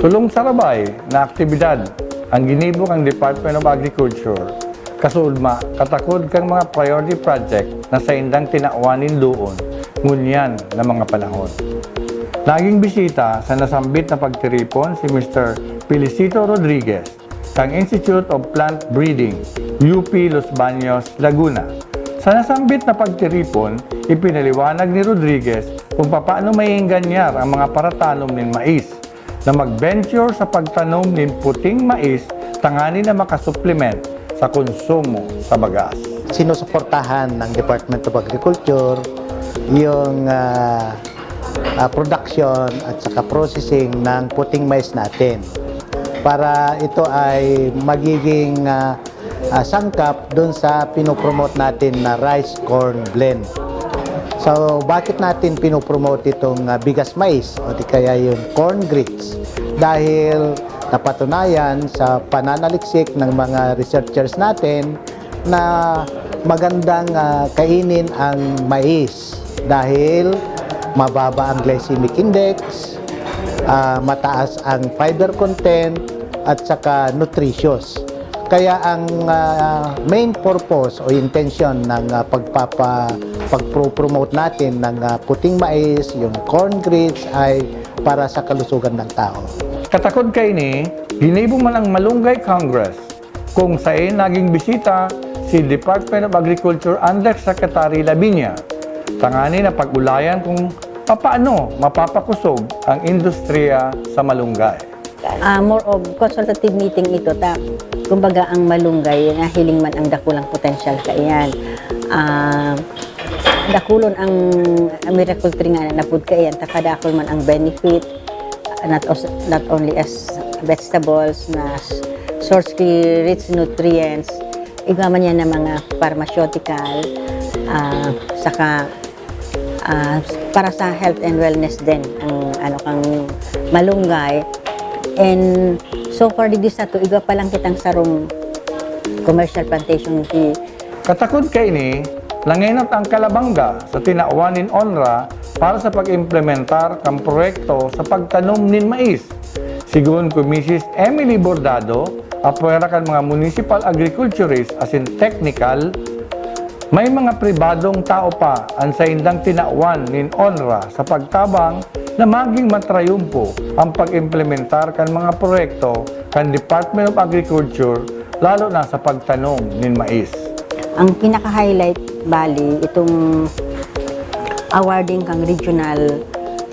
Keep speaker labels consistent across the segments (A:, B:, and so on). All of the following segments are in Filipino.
A: Sulong sarabay na aktibidad ang ginibok ang Department of Agriculture. Kasulma, katakod kang mga priority project na sa indang tinaawanin doon, ngunyan na mga panahon. Naging bisita sa nasambit na pagtiripon si Mr. Felicito Rodriguez, kang Institute of Plant Breeding, UP Los Baños, Laguna. Sa nasambit na pagtiripon, ipinaliwanag ni Rodriguez kung paano maiingganyar ang mga paratanom ng mais na mag-venture sa pagtanom ng puting mais tangani na makasupplement sa konsumo sa bagas.
B: Sinusuportahan ng Department of Agriculture yung production at saka processing ng puting mais natin para ito ay magiging sangkap doon sa pinopromote natin na rice-corn blend. So, bakit natin pinopromote itong bigas mais o di kaya yung corn grits? Dahil napatunayan sa pananaliksik ng mga researchers natin na magandang kainin ang mais dahil mababa ang glycemic index, mataas ang fiber content at saka nutritious. Kaya ang main purpose o intention ng pag-promote natin ng puting mais, yung corn grits ay para sa kalusugan ng tao.
A: Katakod kay ni, ginibo man ang Malunggay Congress kung saan naging bisita si Department of Agriculture Undersecretary Labinia. Tangani na pag-ulayan kung paano mapapakusog ang industriya sa malunggay.
C: More of consultative meeting ito kumbaga ang malunggay na hiling man ang dakulang potential kaiyan. Dakulon ang miracle tree nga na food kaiyan takadakol man ang benefit not only as vegetables na source rich nutrients iba man yan na mga pharmaceutical saka para sa health and wellness din ang kang malunggay. And so far di sa to iga pa lang kitang sarong commercial plantation ti
A: Katakod kay ni, langinot ang kalabangga sa tinaawanin ONRA para sa pag-implementar kang proyekto sa pagtanom nin mais. Sigun ko Mrs. Emily Bordado, apwera kan mga municipal agriculturists as in technical, may mga pribadong tao pa ang sa indang tinaawan nin ONRA sa pagtabang na maging matrayumpo ang pag-implementar kan mga proyekto kan Department of Agriculture lalo na sa pagtanom nin mais.
C: ang pinaka-highlight bali itong awarding kang regional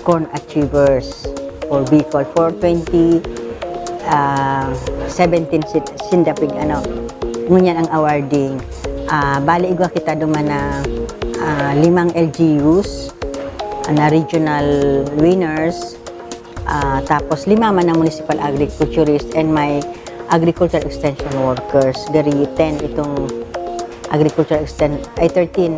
C: corn achievers or Bicol for 2017 sindapig ngunyan ang awarding bali igwa kita duman na 5 LGUs na regional winners tapos 5 man na municipal agriculturists and may agriculture extension workers dari 10 itong agriculture extension ay 13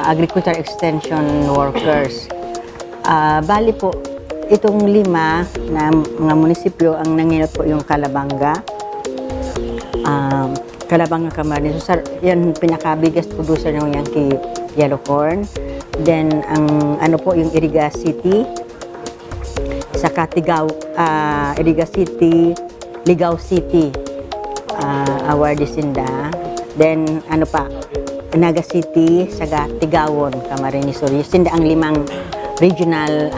C: agriculture extension workers bali po itong 5 na mga munisipyo ang nanginot po yung Calabanga Camarines. So, yan pinaka-biggest producer ng Yankee yellow corn. Then, ang po yung Iriga City, saka Iriga City, Ligao City, award sinda. Then, Naga City, saka Tigawon, Camarines. So, sinda ang 5 regional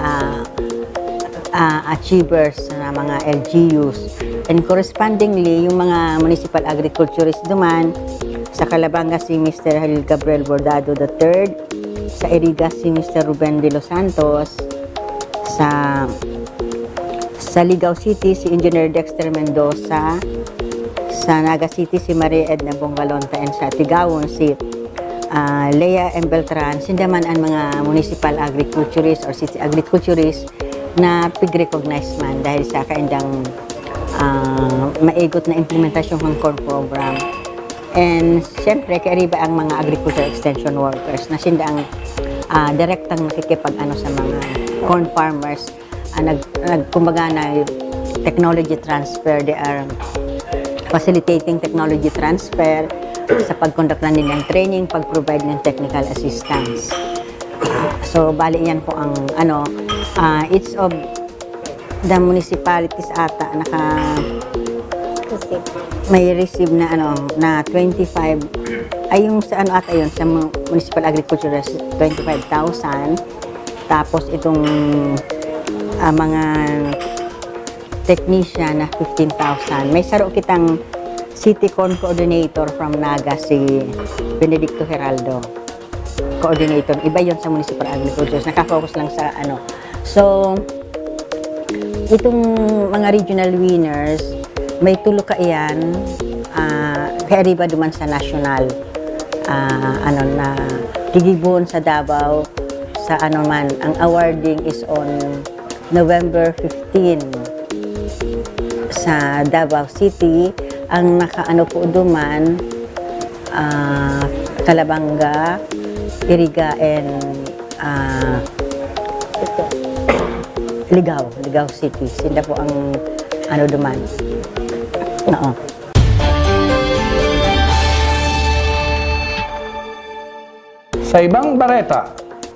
C: achievers na mga LGUs. And correspondingly, yung mga municipal agriculturists duman, sa Calabanga si Mr. Halil Gabriel Bordado III, sa Iriga si Mr. Ruben de los Santos, sa Ligao City si Engineer Dexter Mendoza, sa Naga City si Maria Edna Bongalonta, and sa Tigawon si Lea M. Beltran, sindaman ang mga municipal agriculturists or city agriculturists na pig-recognize man dahil sa kaindang maigot na implementasyon ng corn program. And siyempre, kaya ang mga agriculture extension workers na sindang direktang nakikipag sa mga corn farmers, kumbaga na technology transfer, they are facilitating technology transfer sa pag-conduct na nilang training, pag-provide ng technical assistance. So, bali yan po ang Each of the municipalities ata may receive na na 25 ay yung sa ata yun sa municipal agriculture 25,000, tapos itong mga technician na 15,000. May saro kitang city corn coordinator from Naga, si Benedicto Heraldo, coordinator. Iba yon sa municipal agriculture, nakafocus lang sa so itong mga regional winners may tulo ka iyan, kaya riba duman sa national, na gigibon sa Davao, sa man, ang awarding is on November 15 sa Davao City. Ang po duman, Calabanga, Iriga, and Ligao City. Sila po ang duman. Oo.
A: Sa ibang bareta,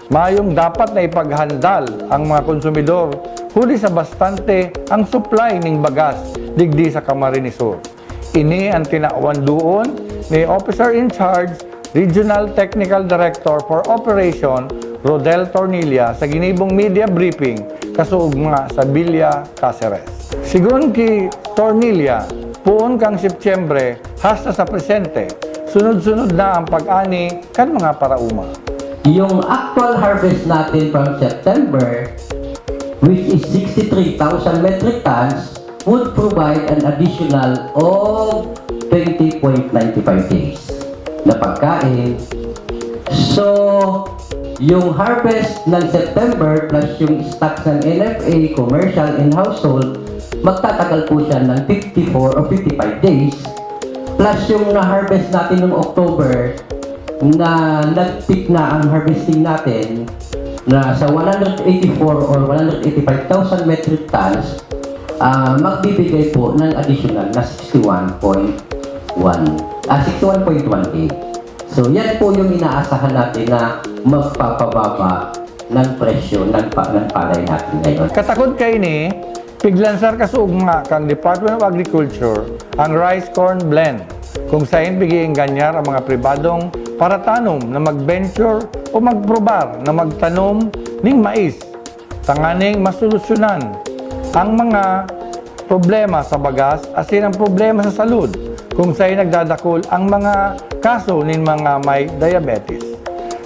A: mayong dapat na ipaghandal ang mga konsumidor huli sa bastante ang supply ng bagas digdi sa Camarines Sur. Ini ang tinawan doon ni Officer in Charge, Regional Technical Director for Operation, Rodel Tornilla, sa ginibong media briefing kasuugma sa Villa Caceres. Sigun ki Tornilla, puon kang Setyembre hasta sa presente, sunod-sunod na ang pag-ani kan mga parauma.
D: Yung actual harvest natin from September, which is 63,000 metric tons, would provide an additional of 20.95 days na pagkain. So, yung harvest ng September plus yung stocks ng NFA, commercial and household, magtatagal po siya ng 54 or 55 days. Plus yung na-harvest natin noong October, na nag-peak na ang harvesting natin na sa 184 or 185,000 metric tons, magbibigay po ng additional na 61.18. So yan po yung inaasahan natin na magpapababa ng presyo ng palay natin ngayon.
A: Katakod kay ni, piglansar kasuugma kang Department of Agriculture ang rice corn blend, kung saan bigyan ganyar ang mga pribadong paratanom na mag-venture o magprobar na magtanom ng mais, tanganing masolusyonan ang mga problema sa bagas asin ang problema sa salud, kung saan nagdadakol ang mga kaso ng mga may diabetes.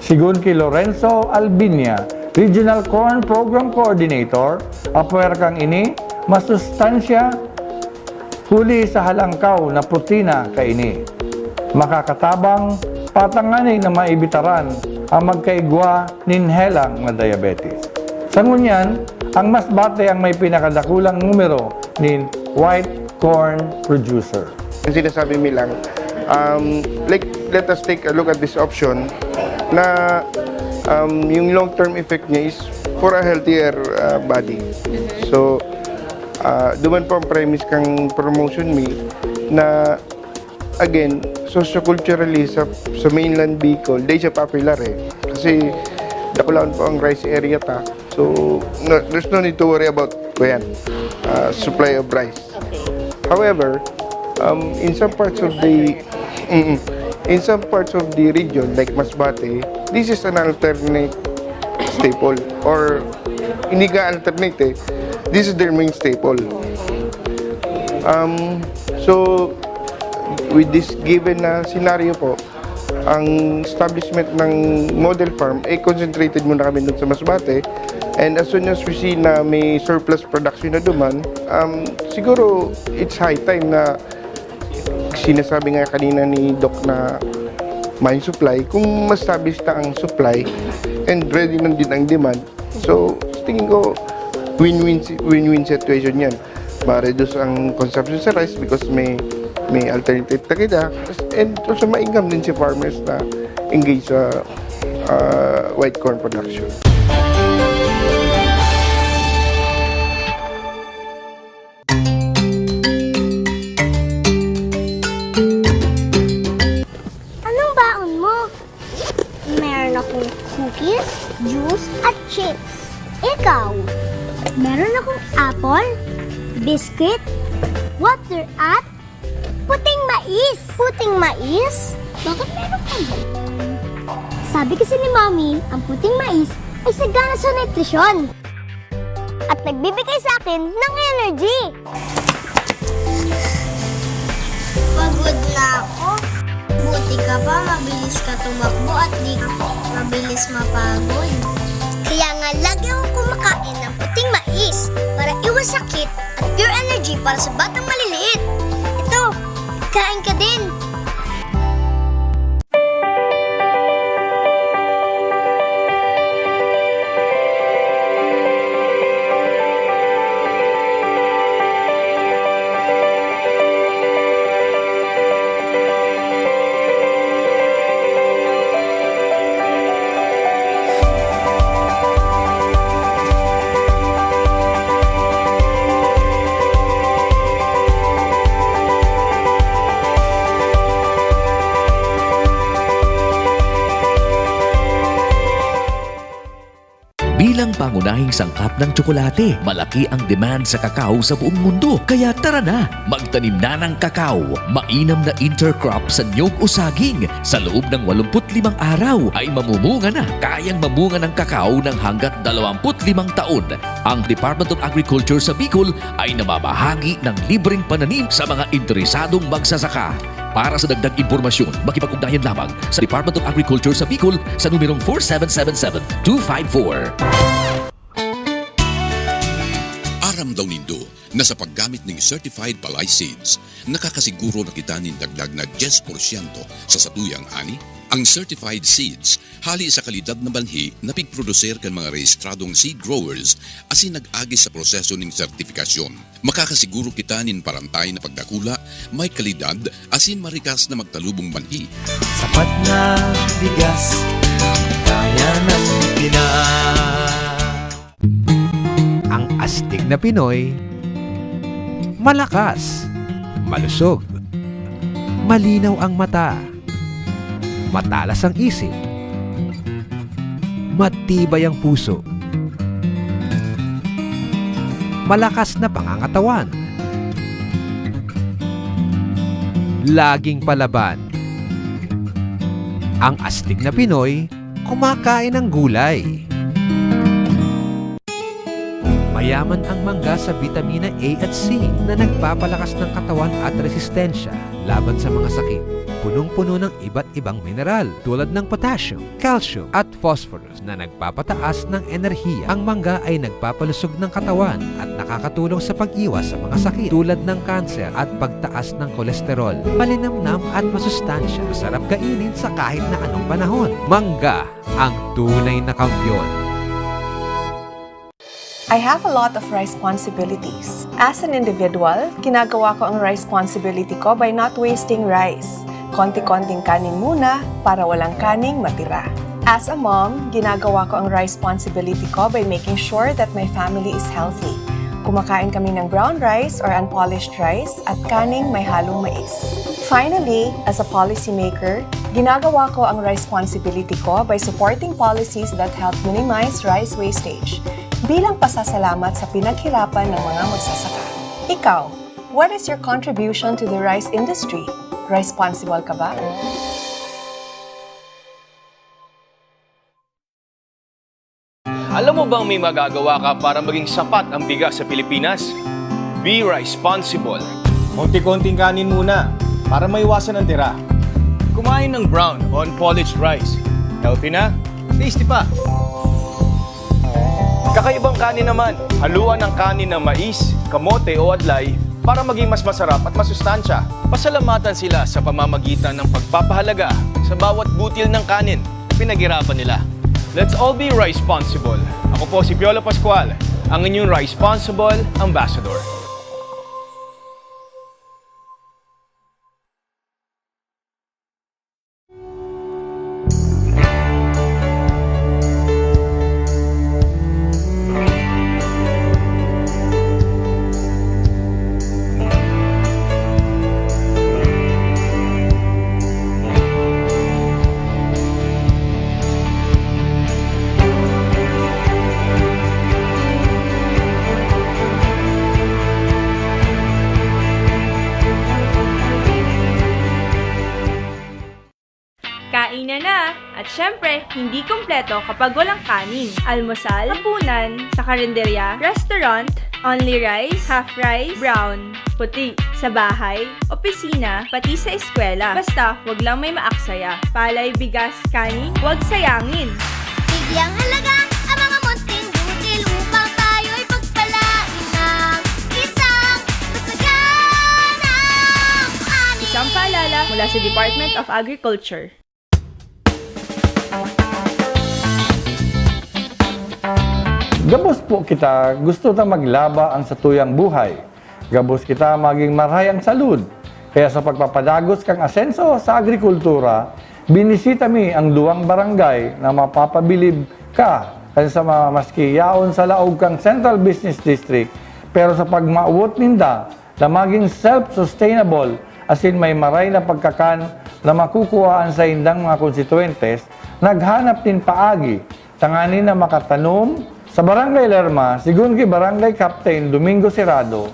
A: Sigun kay Lorenzo Albinia, Regional Corn Program Coordinator, apuwer kang ini, masustansya huli sa halangkaw na protina kaini. Makakatabang patanganin na maibitaran ang magkaigwa ninhelang na diabetes. Sa ngunyan, ang Masbate ang may pinakadakulang numero ni white corn producer.
E: Ang sinasabi mi lang, let us take a look at this option na yung long-term effect niya is for a healthier body. So, duman po ang premise kang promotion me na again, socio-culturally sa mainland Bicol, di siya popular Kasi dakulaan po ang rice area ta. So, there's no need to worry about supply of rice. However, in some parts of the region like Masbate, this is an alternate staple, or hindi ka alternate this is their main staple. So with this given na scenario po, ang establishment ng model farm ay concentrated muna kami dun sa Masbate, and as soon as we see na may surplus production na duman, siguro it's high time na sinasabi nga kanina ni Doc na mine supply, kung ma-establish na ang supply and ready na din ang demand. So tingin ko win-win situation yan. Ma-reduce ang consumption sa rice because may alternative na kita, and also ma-income din si farmers na engage sa white corn production.
F: Anong baon mo? Meron akong cookies, juice, at chips. Ikaw, meron akong apple, biscuit, water at puting mais. Puting mais? Bakit meron ka ba? Sabi kasi ni Mommy, ang puting mais ay sagana sa nutrisyon. At nagbibigay sa akin ng energy. Pagod na ako. Buti ka pa, mabilis ka tumakbo at di ka mabilis mapagod. Kaya nga lagi akong kumakain ng puting mais para iwas sakit at pure energy para sa batang maliliit. Ito, kain ka din.
G: Bilang pangunahing sangkap ng tsokolate, malaki ang demand sa kakao sa buong mundo. Kaya tara na, magtanim na ng kakao. Mainam na intercrop sa niyog o saging. Sa loob ng 85 araw ay mamumunga na. Kayang mamunga ng kakao ng hanggat 25 taon. Ang Department of Agriculture sa Bicol ay namamahagi ng libreng pananim sa mga interesadong magsasaka. Para sa dagdag impormasyon, makipag-ugnayan lamang sa Department of Agriculture sa Bicol sa numerong 4777-254.
H: Aram daw nindo na sa paggamit ng certified palay seeds, nakakasiguro na kita nin dagdag na 10% sa satuyang ani. Ang certified seeds, hali sa kalidad na banhi na pigproducer kan mga rehistradong seed growers asin nag-agi sa proseso ng sertifikasyon. Makakasiguro kita nin parantay na pagdakula, may kalidad asin marikas na magtalubong banhi.
I: Sapat na bigas, kaya ng Ang astig na Pinoy, malakas, malusog, malinaw ang mata, matalas ang isip, matibay ang puso, malakas na pangangatawan, laging palaban. Ang astig na Pinoy, kumakain ng gulay. Mayaman ang mangga sa vitamina A at C na nagpapalakas ng katawan at resistensya laban sa mga sakit. Punong-puno ng iba't ibang mineral tulad ng potassium, calcium at phosphorus na nagpapataas ng enerhiya. Ang mangga ay nagpapalusog ng katawan at nakakatulong sa pag-iwas sa mga sakit tulad ng kanser at pagtaas ng kolesterol. Malinamnam at masustansya, masarap kainin sa kahit na anong panahon. Mangga, ang tunay na kampiyon.
J: I have a lot of responsibilities. As an individual, ginagawa ko ang responsibility ko by not wasting rice. Konti-konting kanin muna para walang kaning matira. As a mom, ginagawa ko ang responsibility ko by making sure that my family is healthy. Kumakain kami ng brown rice or unpolished rice at kaning may halong mais. Finally, as a policymaker, ginagawa ko ang responsibility ko by supporting policies that help minimize rice wastage. Bilang pasasalamat sa pinaghirapan ng mga magsasaka. Ikaw, what is your contribution to the rice industry? Responsible ka ba?
K: Alam mo bang may magagawa ka para maging sapat ang bigas sa Pilipinas? Be responsible.
L: Konti-konting kanin muna para maiwasan ang tira.
K: Kumain ng brown o unpolished rice. Healthy na, tasty pa. Kakaibang kanin naman, haluan ng kanin ng mais, kamote o adlay para maging mas masarap at masustansya. Pasalamatan sila sa pamamagitan ng pagpapahalaga sa bawat butil ng kanin pinaghirapan nila. Let's all be responsible. Ako po si Piolo Pascual, ang inyong responsible ambassador.
M: Siyempre, hindi kumpleto kapag walang kanin. Almusal, hapunan, sa karinderya, restaurant, only rice, half rice, brown, puti. Sa bahay, opisina, pati sa eskwela. Basta, wag lang may maaksaya. Palay, bigas, kanin, wag sayangin.
F: Bigyang halaga ang mga munting butil upang tayo'y pagpalain ng isang masaganang ani.
M: Isang paalala mula sa Department of Agriculture.
A: Gabos po kita, gusto ta maglaba ang satuyang buhay. Gabos kita maging marayang salud. Kaya sa pagpapadagos kang asenso sa agrikultura, binisita mi ang duwang barangay na mapapabilib ka kasi sa maski yaon sa laog kang Central Business District, pero sa pagmauwot ninda na maging self-sustainable, as in may maray na pagkakan na makukuhaan sa indang mga konstituentes, naghanap din paagi, tanganin na makatanom sa Barangay Lerma, sigun kay Barangay Captain Domingo Serrado,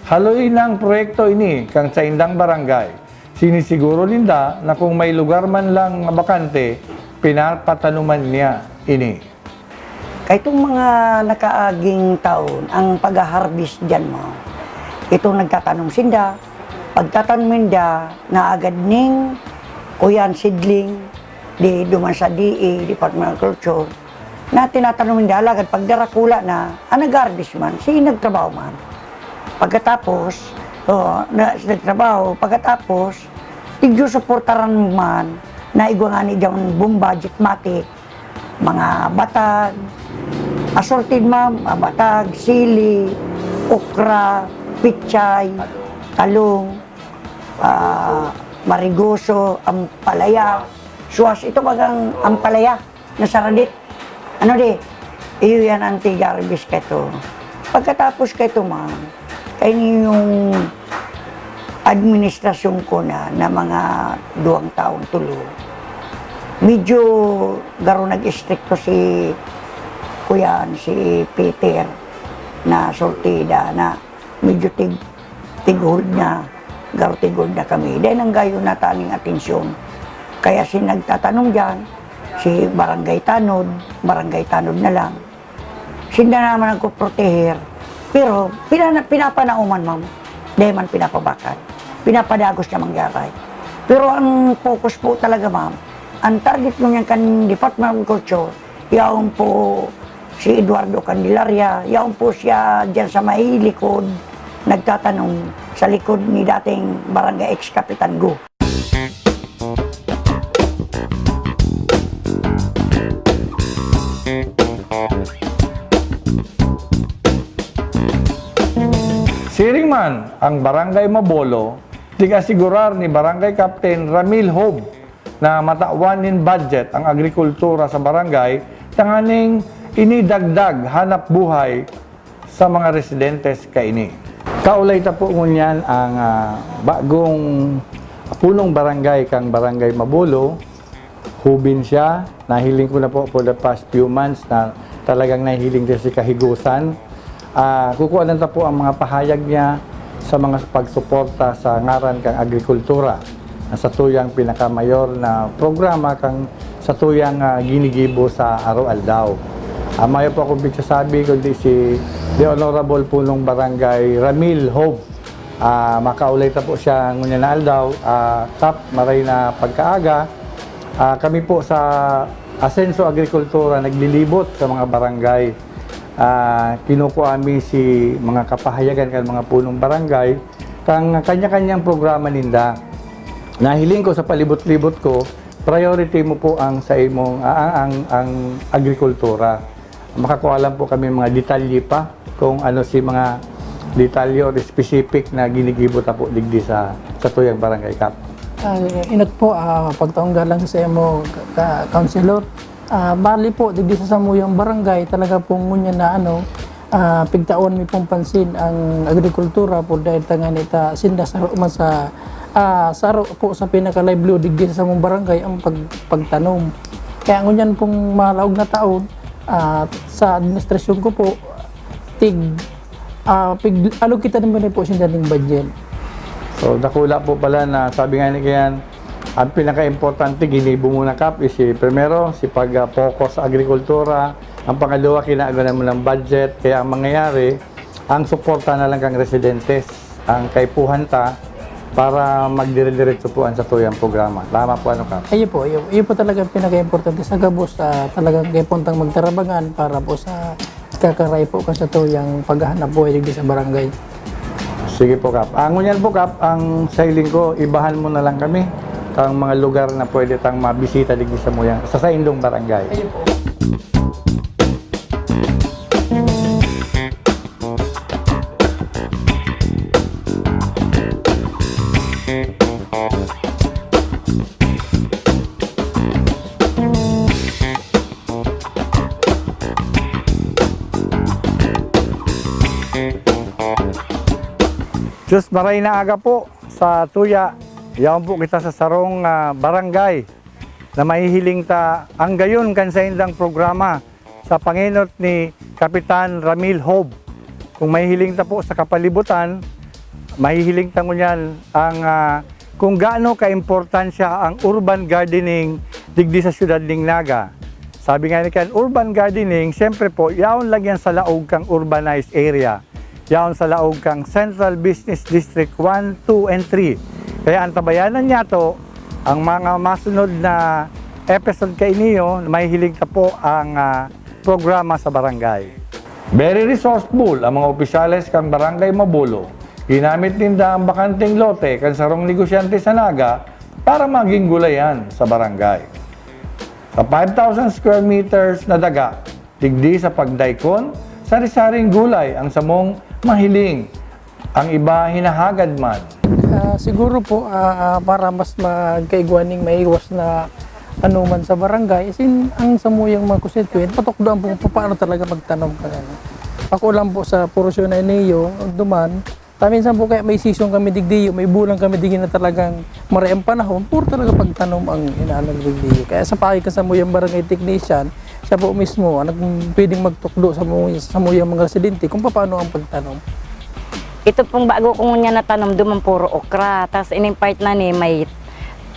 A: haloy ng proyekto ini kang sa indang barangay. Sinisiguro linda na kung may lugar man lang bakante, pinapatanuman niya ini.
N: Itong mga nakaaging taon, ang pag-harvest dyan mo, itong nagtatanong sinda, pagtatanong minda na agad ning kuyan sidling, di duman sa DE, Department of Culture, na tinatanong minda alagad pag darakula na, nag-harvest man, nagtrabaho man. Pagkatapos, nagtrabaho, pagkatapos, tigyo-supportaran man, na igwangani dyan buong budget mati, mga batag, assorted ma'am, batag, sili, okra, pichay, talong, marigoso, ampalaya, suwas, ito bagang ampalaya na saradit. Ano di? Iyo yan ang tiga-harvest kaito. Pagkatapos kaito ma'am, kayo yung administrasyon ko na mga 2 taon tulo. Medyo garo nag-istrikto si Kuyan, si Peter na sortida na medyo tig-hold na, garo tig-hold na kami. Dahil ang gayo na taning atensyon. Kaya si nagtatanong dyan, si Barangay Tanod na lang. Sinda naman nagkuproteher. Pero pinapanauman ma'am, dahil man pinapabakan. Pinapadagos na mangyaray. Pero ang focus po talaga ma'am, ang target mo niyan kan Department of Culture, yaon po si Eduardo Candelaria, yaon po siya dyan sa may likod, nagtatanong sa likod ni dating Barangay Ex-Kapitan Go.
A: Siring man ang Barangay Mabolo, tigasigurar ni Barangay Captain Ramil Hob na matauanin budget ang agrikultura sa barangay, tanganing inidagdag hanap buhay sa mga residentes kaini. Kaulay ta po ngunyan ang bagong punong barangay kang Barangay Mabolo. Hubin siya, nahiling ko na po for the past few months na talagang nahiling din si kahigusan. Kukuha lang ta po ang mga pahayag niya sa mga pagsuporta sa ngaran kang agrikultura sa tuyang pinakamayor na programa kang sa tuyang ginigibo sa araw-aldaw. Mayo po akong bigsasabi kundi si The Honorable Punong Barangay Ramil Hob. Makaulay ta po siya ngunya na aldaw, top maray na pagkaaga. Kami po sa Asenso Agrikultura naglilibot sa mga barangay. Kinukuha kami si mga kapahayagan kan mga punong barangay kang kanya-kanyang programa ninda. Nahiling ko sa palibot-libot ko, priority mo po ang sa imong ang agrikultura. Makakuha lang po kami mga detalye pa kung ano si mga detalye or specific na ginigibot po digdi sa tuyang barangay cap.
O: Inat po pagtaungga lang sa imo councilor. Bali po digdi sa samuyang barangay talaga pong ngunya na pigtaon mi pong pansin ang agrikultura po dahil tangan ita sinda sa man sa saro po sa pinaka-livelihood digdi sa samong barangay ang pagtanom. Kaya ngunyan pong malaog na taon sa administrasyon ko po alok kita naman po sinda ning budget.
A: So dakula po pala na sabi nga ni kayan Ang pinaka-importante, ginibo muna Kap, is si primero, si pag-focus sa agrikultura. Ang pangalawa, kinaganan mo ng budget. Kaya ang mangyayari, ang suporta na lang kang residentes, ang kaipuhan ta, para magdire-diretso po ang sa tuyang programa. Tama po, ano Kap?
O: Ayun po, yun po talaga ang pinaka-importante sa gabos, talagang kay puntang magtarabangan para po sa kakaray po kasi tuyang paghahanap buhay digdi sa barangay.
A: Sige po Kap. Ang ngunyan po Kap, ang sailing ko, ibahan mo na lang kami ang mga lugar na pwede tang mabisita digdi sa Muyang, sa Saindong Barangay.
O: Ayun po.
A: Diyos maray na aga po sa tuya. Yaon po kita sa sarong barangay na mahihiling ta ang gayon kan sa indang programa sa panginot ni Kapitan Ramil Hob. Kung mahihiling ta po sa kapalibutan, mahihiling ta ngunyan ang kung gaano kaimportansya ang urban gardening digdi sa syudad ning Naga. Sabi nga ni kan, urban gardening, siyempre po, yaon lang yan sa laog kang urbanized area. Yaon sa laog kang Central Business District 1, 2, and 3. Kaya ang tabayanan niya to, ang mga masunod na episode kay niyo, mahihiling ka po ang programa sa barangay. Very resourceful ang mga opisyales kang barangay Mabulo. Ginamit ninda ang bakanting lote kan sarong negosyante sa Naga para maging gulayan sa barangay. Sa 5,000 square meters na daga, digdi sa pagdaikon, sari-saring gulay ang samong mahiling. Ang iba hinahagad man.
O: Siguro po para mas magkaigwaning maiwas na anuman sa barangay, ang samuyang mga constituent, patukdoan po paano talaga magtanom ka. Ako lang po sa porosyon na iniyo, duman, minsan po kaya may season kami digdiyo, may bulang kami digdi na talagang maraming panahon, puro talaga pagtanom ang inaanong digdiyo. Kaya sa pakika sa muyang barangay technician, siya po mismo ang pwedeng magtukdo sa muyang mga residente kung paano ang pagtanom.
P: Ito pong bago kong niya natanom, duman puro okra. Tapos ining part na ni may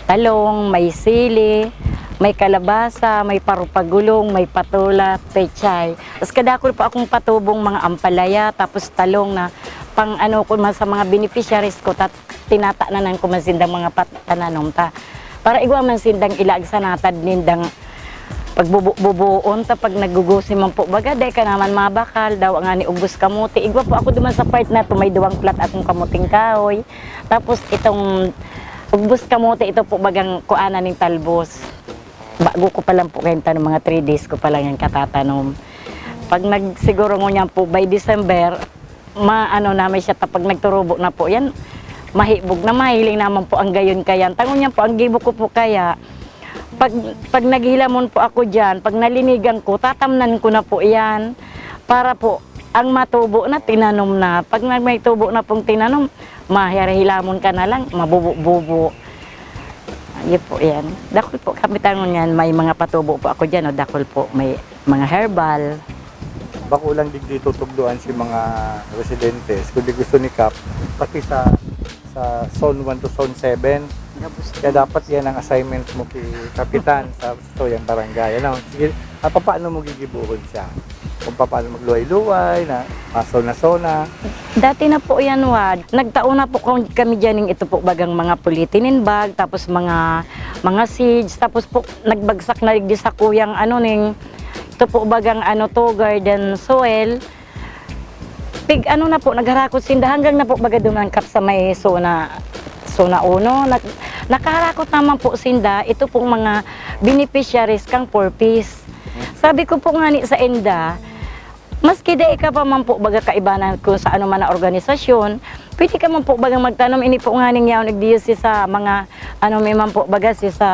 P: talong, may sili, may kalabasa, may parupagulong, may patula, pechay. Tapos kadakol pa akong patubong mga ampalaya, tapos talong na pang ano ko sa mga beneficiaries ko, tinatananan ko man sindang mga pananom ta. Para igwa man sindang ilag sa natad nindang pagbubuon ta pag nagugusi man po baga day ka naman mabakal daw nga ni ubos kamuti. Igwa po ako duman sa part na to, may duwang plat akong kamuting kahoy. Tapos itong ubos kamuti, ito po bagang kuana ning talbos. Bago ko pa lang po kayo tanong, mga 3 days ko pa lang yung katatanom. Pag nagsiguro ngunyan po by December, maano namin siya, pag nagturubo na po yan, mahibog na mahiling naman po ang gayon kayan. Tangon niya po, ang gibo ko po kaya, pag naghilamon po ako dyan, pag nalinigan ko, tatamnan ko na po yan. Para po, ang matubo na, tinanom na. Pag may tubo na pong tinanom, mahirahilamon ka na lang, mabubo-bubo. Yun po yan. Dakol po, kapitangon yan, may mga patubo po ako dyan, o dakol po, may mga herbal.
A: Bako lang digdi tutugduan si mga residentes. Kung di gusto ni Kap, pati sa Zone 1 to Zone 7, kaya dapat yan ang assignment mo kay Kapitan sa tuyang barangay. Ano? Sige, paano mo gigibuhon siya? Kung paano magluway-luway, na masona-sona.
P: Dati na po yan, Wad. Nagtaon na po kami dyan ito po bagang mga polyethylene bag, tapos mga seeds, tapos po nagbagsak na rigdi sa kuyang ito po bagang garden soil. Pig na po, nagharakot sinda hanggang na po baga dumangkap sa may zona 1. Nakaharakot naman po sinda, ito pong mga beneficiaries kang 4-piece. Sabi ko po nga ni sa enda, maski da ka pa man po baga kaibanan kung sa ano man na organisasyon, pwede ka man po baga magtanom, ini po nga ning yaw nagdiyo sa mga may man po baga sa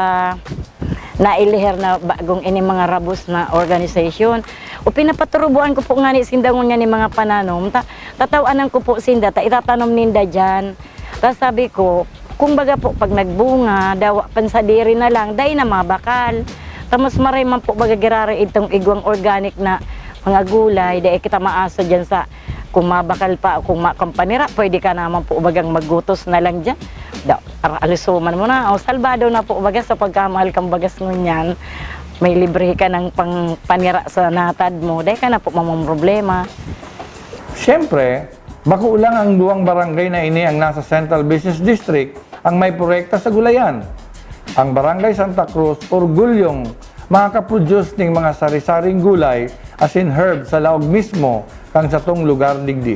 P: nailiher na bagong ini mga rabos na organisasyon. O pinapaturubuan ko po nga ni sindangon niya ni mga pananom, tatawanan ko po sinda, itatanom ninda dyan. Tapos sabi ko, kung baga po pag nagbunga, dawa pansadiri na lang, day na mabakal. Tapos maray man po baga girari itong igwang organic na mga gulay, day kita maasa dyan sa kung mabakal pa, kung makampanira, pwede ka naman po bagang maggutos na lang dyan. alisuman mo na, o salbado na po bagas sa pagkamahal kang bagas ngunyan. May libre ka ng panira sa natad mo, dahil ka na po mamang problema.
A: Siyempre, bako lang ang duwang barangay na ini ang nasa Central Business District ang may proyekta sa gulayan. Ang Barangay Santa Cruz, orgulyong makakaproduce ng mga sari-saring gulay as in herb sa laog mismo kang sa tong lugar digdi.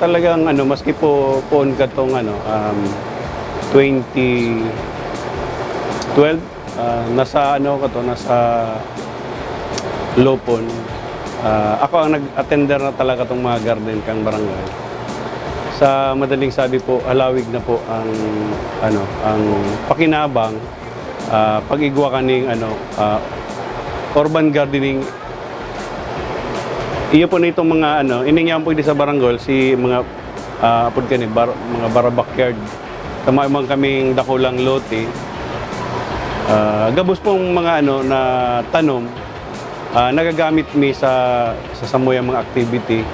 Q: Talagang maski po poon ka tong 2012 nasa nasa Lopon. Ako ang nag-attender na talaga tong mga garden kang barangay. Sa madaling sabi po, halawig na po ang ang pakinabang pag-igwa kaning urban gardening. Iyo po na itong mga iningyan po sa barangay si mga apod kani mga barabakyard. Tama man kaming dakulang lote. Gabos pong mga na tanom nagagamit mi sa samuyang mga activity.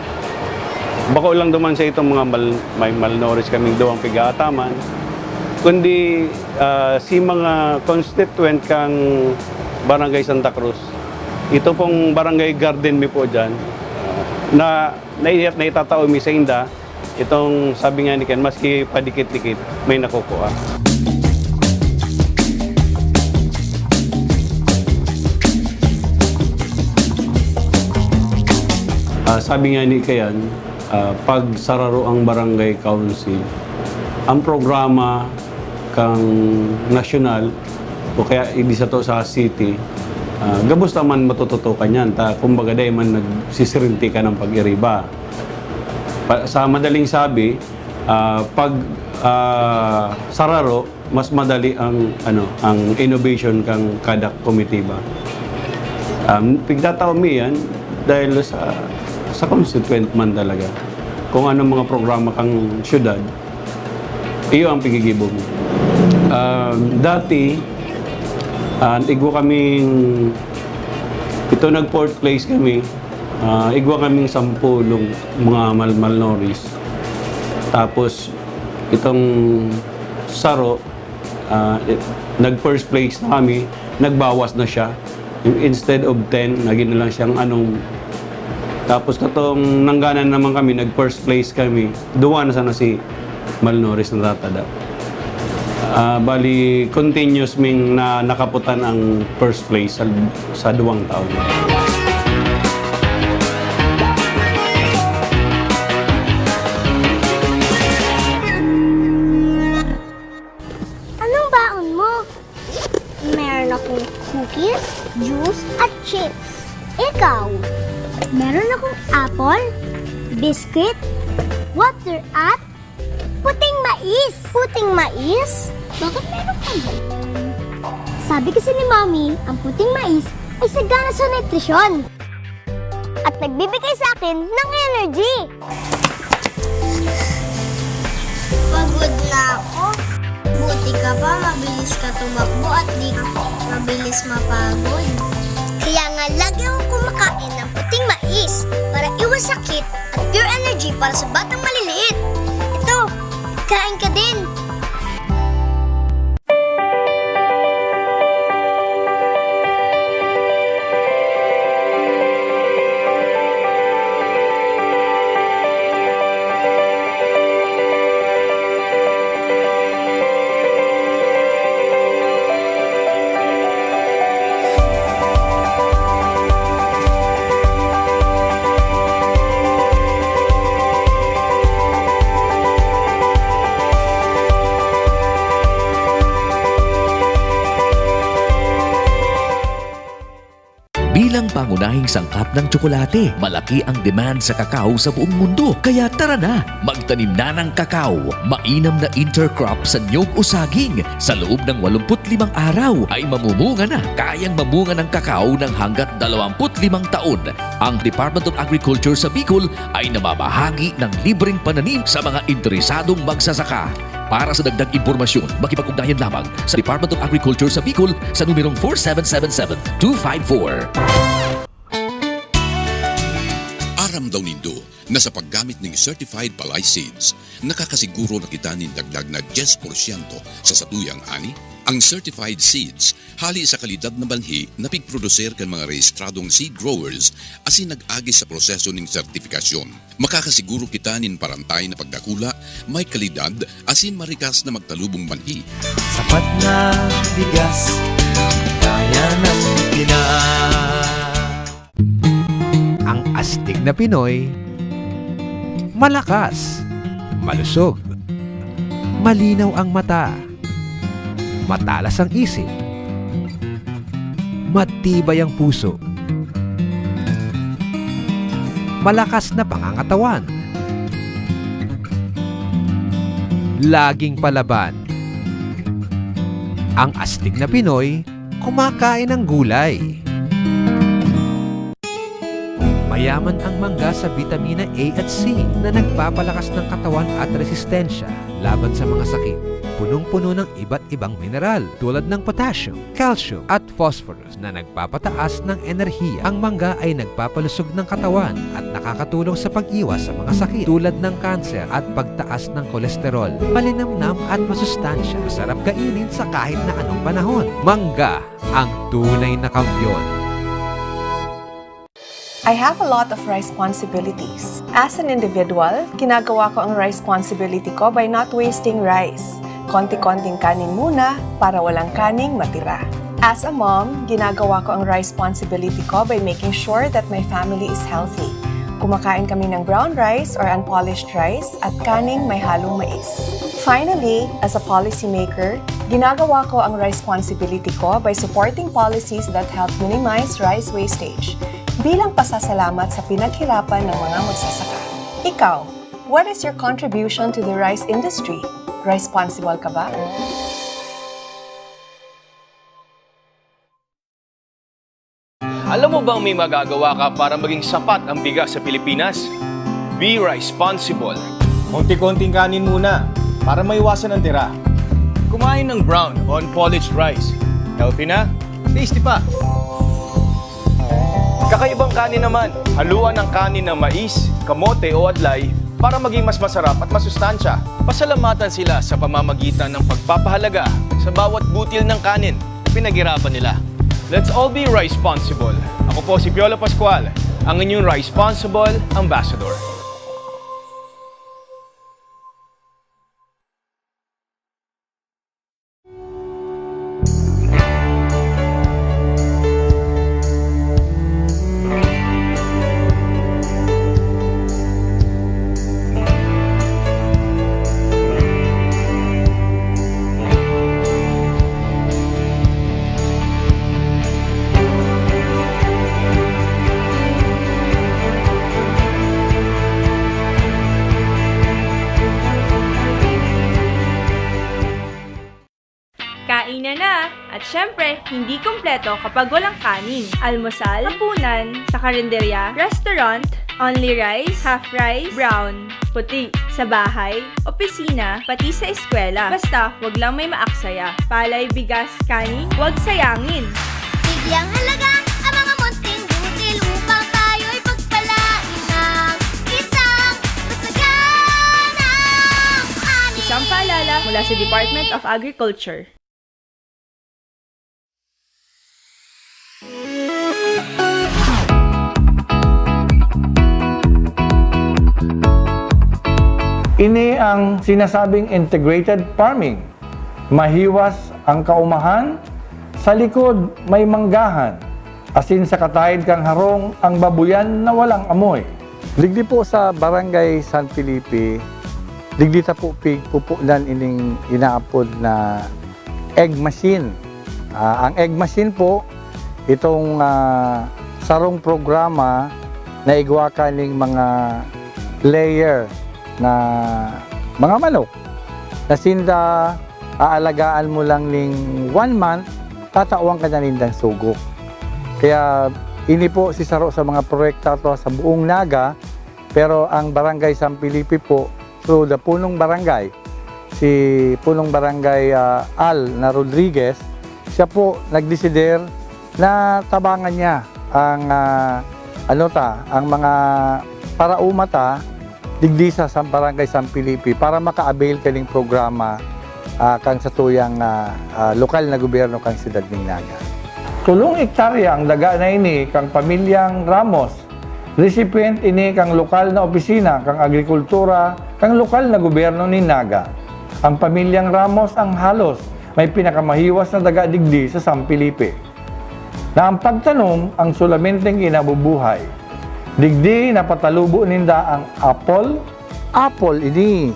Q: Bako lang duman sa itong mga may malnourished kaming duwang pigaataman. Kundi si mga constituent kang Barangay Santa Cruz. Ito pong barangay garden mi po dyan. Na itatao mi sa inda, itong sabi nga ni Ken, maski padikit-dikit, may nakukuha. Sabi nga ni Ken, pag sararo ang barangay council, ang programa kang nasyonal, o kaya ibisa to sa city, gabos naman matututukan yan. Kumbaga dahil man nagsisirinti ka ng pag-iriba. Sa madaling sabi, pag sararo, mas madali ang innovation kang kada komitiba. Pigtataw mi yan dahil sa constituent man talaga. Kung anong mga programa kang syudad, iyo ang pigigibong. Dati, igwa kaming, ito nag-fourth place kami, igwa kaming 10 mga malnourished. Tapos, itong saro, nag-first place na kami, nagbawas na siya. Instead of 10, naging na lang siyang Tapos, katong nangganan naman kami, nag-first place kami, duwa na sana si malnourished na tatada. Bali, continuous ming nakaputan ang first place sa 2 taon.
F: Anong baon mo? Meron akong cookies, juice, at chips. Ikaw? Meron akong apple, biscuit, water at puting mais. Puting mais? Bakit meron ka ba? Sabi kasi ni Mommy, ang puting mais ay sagana sa nutrisyon. At nagbibigay sa akin ng energy. Pagod na ako. Buti ka pa, mabilis ka tumakbo at di ka mabilis mapagod. Kaya nga lagi akong kumakain ng puting mais para iwas sakit at pure energy para sa batang maliliit. Ito, kain ka din.
G: pangunahing sangkap ng tsokolate. Malaki ang demand sa kakao sa buong mundo. Kaya tara na, magtanim na ng kakao. Mainam na intercrop sa niyog o saging. Sa loob ng 85 araw ay mamumunga na. Kayang mamunga ng kakao ng hanggat 25 taon. Ang Department of Agriculture sa Bicol ay namamahagi ng libreng pananim sa mga interesadong magsasaka. Para sa dagdag impormasyon, makipag-ugnayan lamang sa Department of Agriculture sa Bicol sa numerong 4777-254.
H: Aram daw nindo na sa paggamit ng certified palay seeds, nakakasiguro na kita ng dagdag na 10% sa satuyang ani. Ang certified seeds, hali sa kalidad na banhi na pigproducer kan mga rehistradong seed growers asin nag-agi sa proseso ng sertifikasyon. Makakasiguro kita nin parantay na pagdakula, may kalidad asin marikas na magtalubong banhi.
R: Sapat na bigas, kaya ng
I: Ang astig na Pinoy, malakas, malusog, malinaw ang mata, matalas ang isip, matibay ang puso, malakas na pangangatawan, laging palaban. Ang astig na Pinoy, kumakain ng gulay. Mayaman ang mangga sa vitamina A at C na nagpapalakas ng katawan at resistensya laban sa mga sakit. Punong-puno ng iba't ibang mineral tulad ng potassium, calcium at phosphorus na nagpapataas ng enerhiya. Ang mangga ay nagpapalusog ng katawan at nakakatulong sa pag-iwas sa mga sakit tulad ng kanser at pagtaas ng kolesterol. Malinamnam at masustansya, masarap kainin sa kahit na anong panahon. Mangga, ang tunay na kampiyon.
J: I have a lot of responsibilities. As an individual, ginagawa ko ang responsibility ko by not wasting rice. Konti-konting kanin muna para walang kaning matira. As a mom, ginagawa ko ang responsibility ko by making sure that my family is healthy. Kumakain kami ng brown rice or unpolished rice at kaning may halong mais. Finally, as a policymaker, ginagawa ko ang responsibility ko by supporting policies that help minimize rice wastage. Bilang pasasalamat sa pinaghirapan ng mga magsasaka. Ikaw, what is your contribution to the rice industry? Responsible ka ba?
K: Alam mo bang may magagawa ka para maging sapat ang bigas sa Pilipinas? Be responsible.
L: Konti-konting kanin muna para maiwasan ang tira.
K: Kumain ng brown o unpolished rice. Healthy na, tasty pa. Kakaibang kanin naman, haluan ng kanin ng mais, kamote o adlay para maging mas masarap at masustansya. Pasalamatan sila sa pamamagitan ng pagpapahalaga sa bawat butil ng kanin na pinaghirapan nila. Let's all be responsible. Ako po si Piolo Pascual, ang inyong responsible ambassador.
M: Kainan na! At syempre, hindi kumpleto kapag walang kanin. Almusal, hapunan, sa karinderya, restaurant, only rice, half rice, brown, puti, sa bahay, opisina, pati sa eskwela. Basta, wag lang may maaksaya. Palay, bigas, kanin, wag sayangin.
F: Bigyang halaga ang mga munting butil upang tayo'y pagpalain ng isang masaganang ani.
M: Isang paalala mula sa Department of Agriculture.
A: Ini ang sinasabing integrated farming. Mahiwas ang kaumahan, sa likod may manggahan. Asin sa katahid kang harong ang babuyan na walang amoy. Digdi po sa Barangay San Felipe, digdi ta po pupunan ining inaapod na egg machine. Ang egg machine po, itong sarong programa na igwa kaning mga layer na mga manok na sinda aalagaan mo lang ning 1 month, tatawang ka na nindang sugok. Kaya ini po si Saro sa mga proyekta to sa buong Naga, pero ang Barangay San Felipe po through the Punong Barangay, si Punong Barangay Al na Rodriguez, siya po nagdesider na tabangan niya ang ang mga paraumata digdi sa Barangay San Felipe para maka-avail kaning programa kang sa tuyang lokal na gobyerno kang siyudad ning Naga. Tulong hektarya ang daga na ini kang pamilyang Ramos. Recipient ini kang lokal na opisina kang agrikultura kang lokal na gobyerno ni Naga. Ang pamilyang Ramos ang halos may pinakamahiwas na daga digdi sa San Felipe. Na ang pagtanom ang sulamenteng inabubuhay. Digdi na patalubo ninda ang apple ini.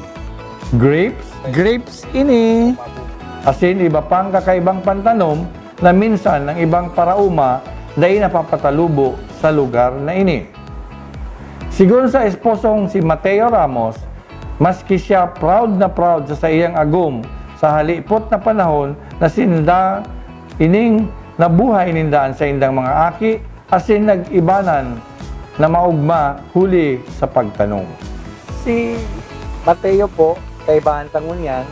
A: Grapes ini. Asin iba pang kakaibang pantanom na minsan ng ibang parauma dahil napapatalubo sa lugar na ini. Sigun sa esposong si Mateo Ramos, maski siya proud sa iyang agum sa halipot na panahon na sinda ining nabuhay nindaan sa indang mga aki asin nag-ibanan na maugma huli sa pagtanong. Si Mateo po, kaibahan tangunyan,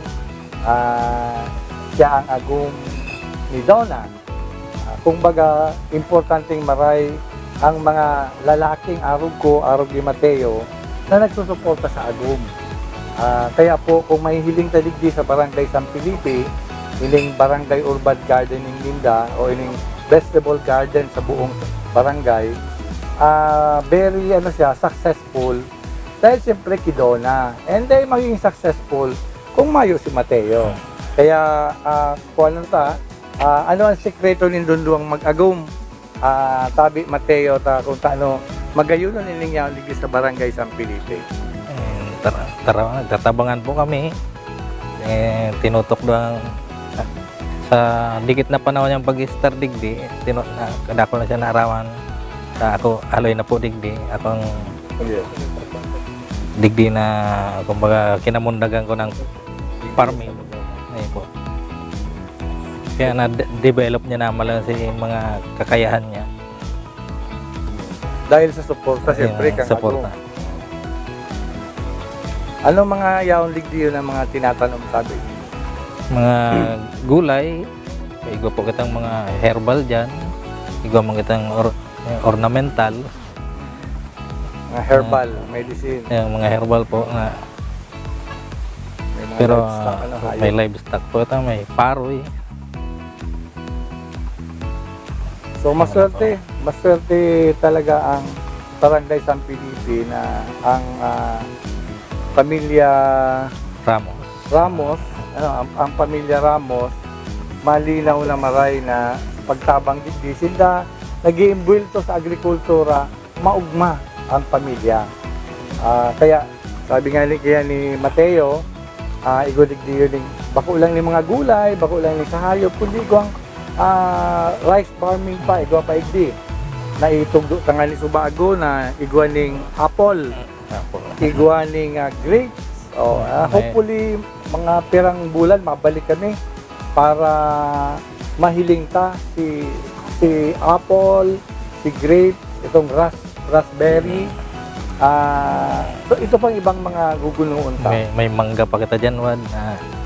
A: siya ang agum ni Donna. Kumbaga, importanteng maray ang mga lalaking arog ko, arog ni Mateo, na nagsusuporta sa agum. Kaya po, kung may hiling taligdi sa Barangay San Felipe, ining Barangay Urban Gardening Linda o ining vegetable garden sa buong barangay, very successful dahil siyempre kidona. And then magiging successful kung mayo si Mateo. Kaya kung ano ang sekreto ni Dunduang mag-agum, tabi Mateo kung taano magayunan niya ligis sa Barangay San Felipe.
S: Tatabangan po kami. Tinutok doang sa dikit na panahon yung pag-start digdi, kadako na siya naarawan. Ako aloy na po digdi. Akong digdi na kumbaga kinamundagan ko ng farming. Ayun po. Kaya na-develop niya naman lang si mga kakayahan niya.
A: Dahil sa suporta, siyempre, kang
S: suporta.
A: Ano mga yaong ligdiyo na mga tinatanong sabi?
S: Mga gulay, igwa po kitang mga herbal dyan, igwa mo kitang ornamental.
A: Mga herbal, medicine.
S: Yung mga herbal po na
A: may
S: pero
A: livestock,
S: may livestock po ito, may paroy.
A: So maswerte talaga ang Barangay San Felipe na ang pamilya Ramos, ang pamilya Ramos, malinaw na maray na pagtabang digdi sila nag-iimbwelto sa agrikultura, maugma ang pamilya. Kaya sabi nga ni Mateo, igodigdi yun bako lang ni mga gulay, bako lang ni kahayop, kundi ko ang rice farming pa, igwa pa igdi. Na itugdo tangan ni Subago na igwa ning apple, igwa ning grapes. Hopefully, mga pirang bulan, mabalik kami para mahiling ta si apple, si grapes, itong raspberry. So ito pang ibang mga gugunuon ta.
S: May mangga pa kita dyan, Wad.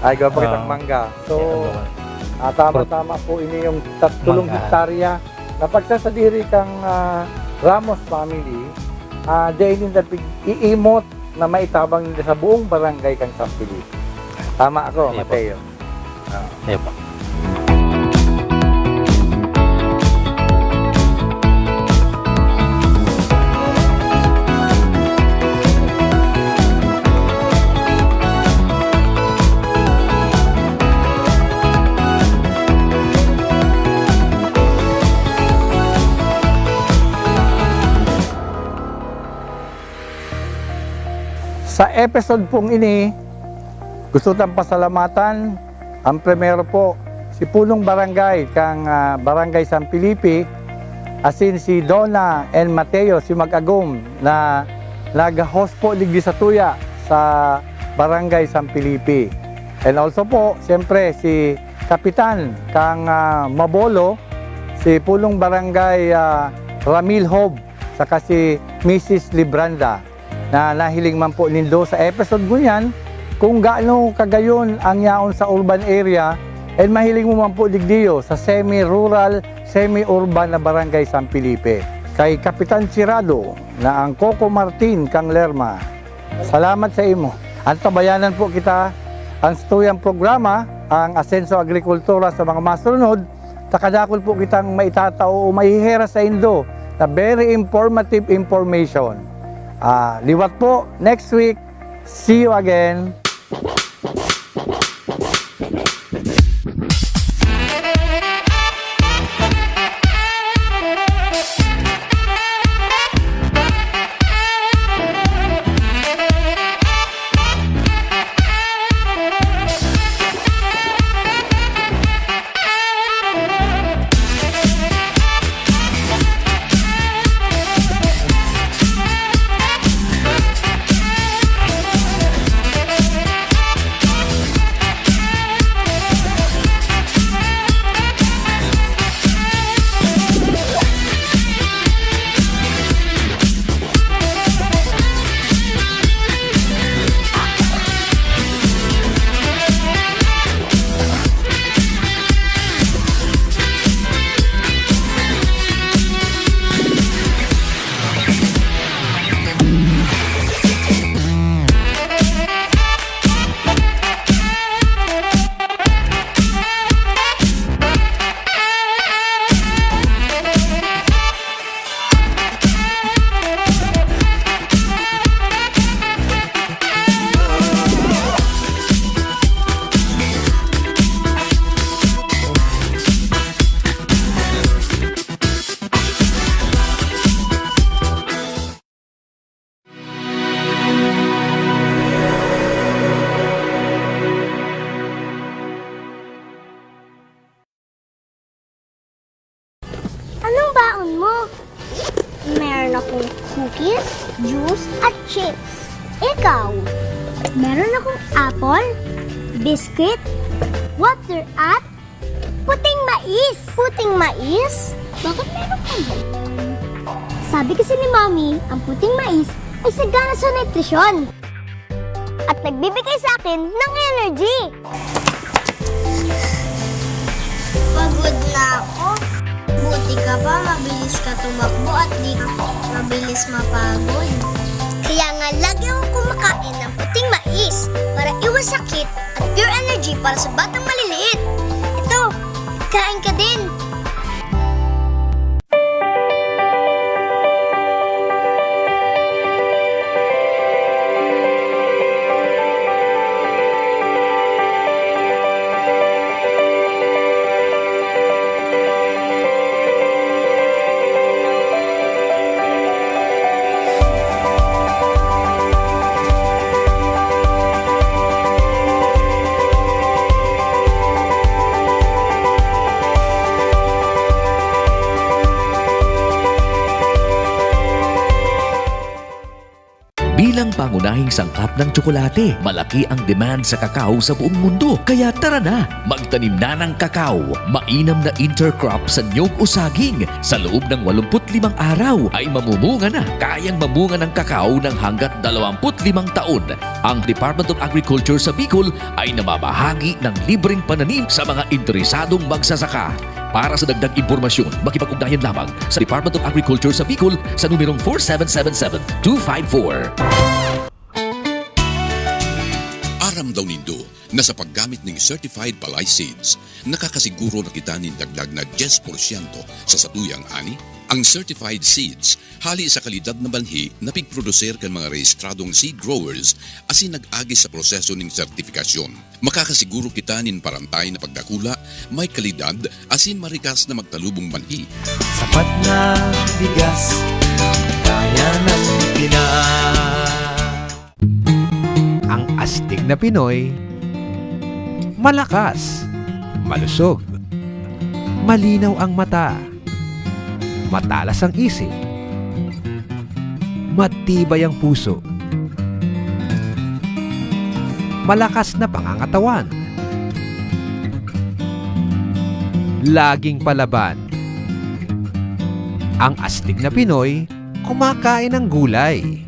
A: Igwa pa kitang mangga. So, tama-tama po ini yung 3 hektarya na pagsasadiri kang Ramos family, dahil nila iimot na maitabang nila sa buong barangay kang San Felipe. Tama ako, Mateo.
S: Iya po.
A: Sa episode pong ini, gusto tang pasalamatan ang primero po si Punong Barangay kang Barangay San Felipe asin si Donna and Mateo, si Mag-agom na nag-host po digdi sa Tuya sa Barangay San Felipe. And also po, siyempre si Kapitan kang Mabolo, si Pulong Barangay Ramil Hob, saka si Mrs. Libranda na nahiling man po nindo sa episode ko yan kung gaano kagayon ang yaon sa urban area and mahiling mo man po digdiyo sa semi-rural, semi-urban na Barangay San Felipe. Kay Kapitan Cirado na ang Coco Martin kang Lerma. Salamat sa imo. Ang tabayanan po kita ang tuyang programa, ang Asenso Agrikultura sa mga masunod, takadakol po kitang maitatao o mahihera sa Indo na very informative information. Liwat po, next week. See you again.
F: Anong baon mo? Meron akong cookies, juice, at chips. Ikaw? Meron akong apple, biscuit, water, at puting mais. Puting mais? Bakit meron ka ba? Sabi kasi ni Mommy, ang puting mais ay sagana sa nutrisyon. At nagbibigay sa akin ng energy. Pagod na ako. Buti ka pa, mabilis ka tumakbo at di ka mabilis mapagod. Kaya nga lagi akong kumakain ng puting mais para iwas sakit at pure energy para sa batang maliliit. Ito, kain ka din.
G: Bilang pangunahing sangkap ng tsokolate, malaki ang demand sa kakao sa buong mundo. Kaya tara na, magtanim na ng kakao. Mainam na intercrop sa niyog o saging. Sa loob ng 85 araw ay mamumunga na. Kayang mamunga ng kakao ng hanggat 25 taon. Ang Department of Agriculture sa Bicol ay namamahagi ng libreng pananim sa mga interesadong magsasaka. Para sa dagdag impormasyon, makipag-ugnayan lamang sa Department of Agriculture sa Bicol sa numerong 4777-254.
H: Aram daw nindo na sa paggamit ng Certified Palay Seeds, nakakasiguro na kita ng dagdag na 10% sa satuyang ani. Ang Certified Seeds, hali sa kalidad na banhi na pigproducer kan mga rehistradong seed growers asin nag-agi sa proseso ng sertifikasyon. Makakasiguro kita nin parantay na pagdakula, may kalidad asin marikas na magtalubong banhi.
R: Sapat na bigas, kaya ng Pinas.
I: Ang astig na Pinoy, malakas, malusog, malinaw ang mata, Matalas ang isip. Matibay ang puso. Malakas na pangangatawan. Laging palaban. Ang astig na Pinoy, kumakain ng gulay.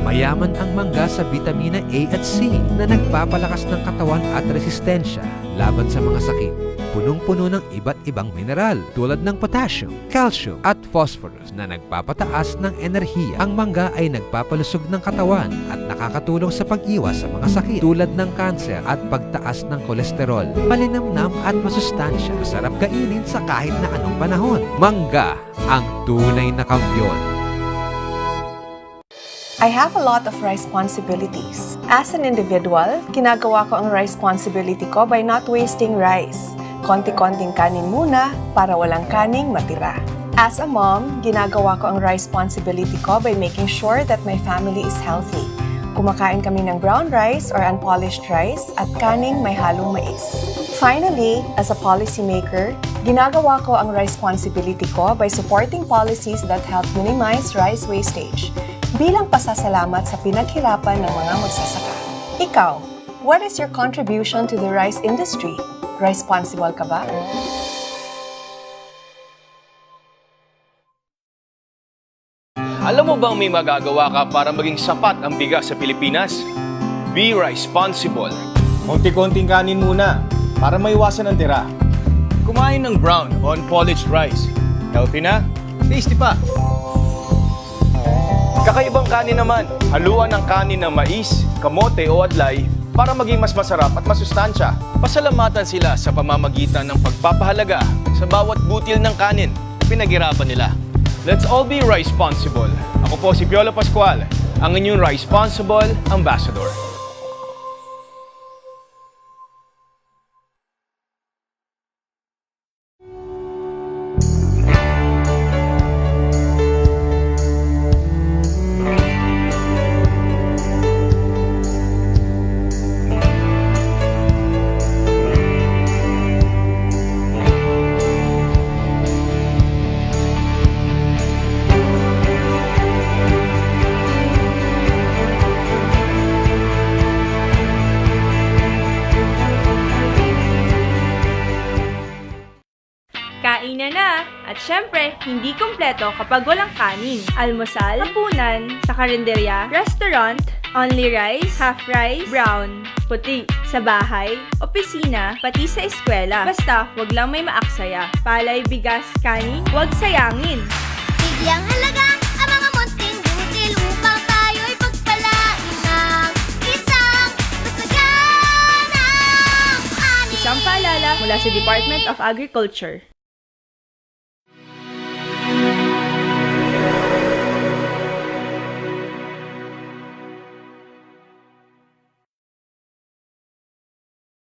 I: Mayaman ang mangga sa vitamina A at C na nagpapalakas ng katawan at resistensya laban sa mga sakit. Punong-puno ng iba't ibang mineral tulad ng potassium, calcium at phosphorus na nagpapataas ng enerhiya. Ang mangga ay nagpapalusog ng katawan at nakakatulong sa pag-iwas sa mga sakit tulad ng kanser at pagtaas ng kolesterol. Malinamnam at masustansya, masarap kainin sa kahit na anong panahon. Mangga, ang tunay na kampiyon.
J: I have a lot of responsibilities. As an individual, ginagawa ko ang responsibility ko by not wasting rice. Konti-konting kanin muna para walang kaning matira. As a mom, ginagawa ko ang responsibility ko by making sure that my family is healthy. Kumakain kami ng brown rice or unpolished rice at kaning may halong mais. Finally, as a policymaker, ginagawa ko ang responsibility ko by supporting policies that help minimize rice wastage. Bilang pasasalamat sa pinaghirapan ng mga magsasaka. Ikaw, what is your contribution to the rice industry? Responsible ka ba?
K: Alam mo bang may magagawa ka para maging sapat ang bigas sa Pilipinas? Be responsible.
L: Konti-konting kanin muna para maiwasan ang tira.
K: Kumain ng brown o unpolished rice. Healthy na, tasty pa. Kakaibang kanin naman, haluan ng kanin ng mais, kamote o adlay para maging mas masarap at masustansya. Pasalamatan sila sa pamamagitan ng pagpapahalaga sa bawat butil ng kanin na pinaghirapan nila. Let's all be responsible. Ako po si Piolo Pascual, ang inyong responsible ambassador.
M: Kainan na! At syempre, hindi kumpleto kapag walang kanin. Almusal, hapunan, sa karinderya, restaurant, only rice, half rice, brown, puti. Sa bahay, opisina, pati sa eskwela. Basta, wag lang may maaksaya. Palay, bigas, kanin, wag sayangin.
F: Bigyang halaga ang mga munting butil upang tayo'y pagpalain ng isang masaganang ani.
M: Isang paalala mula sa Department of Agriculture.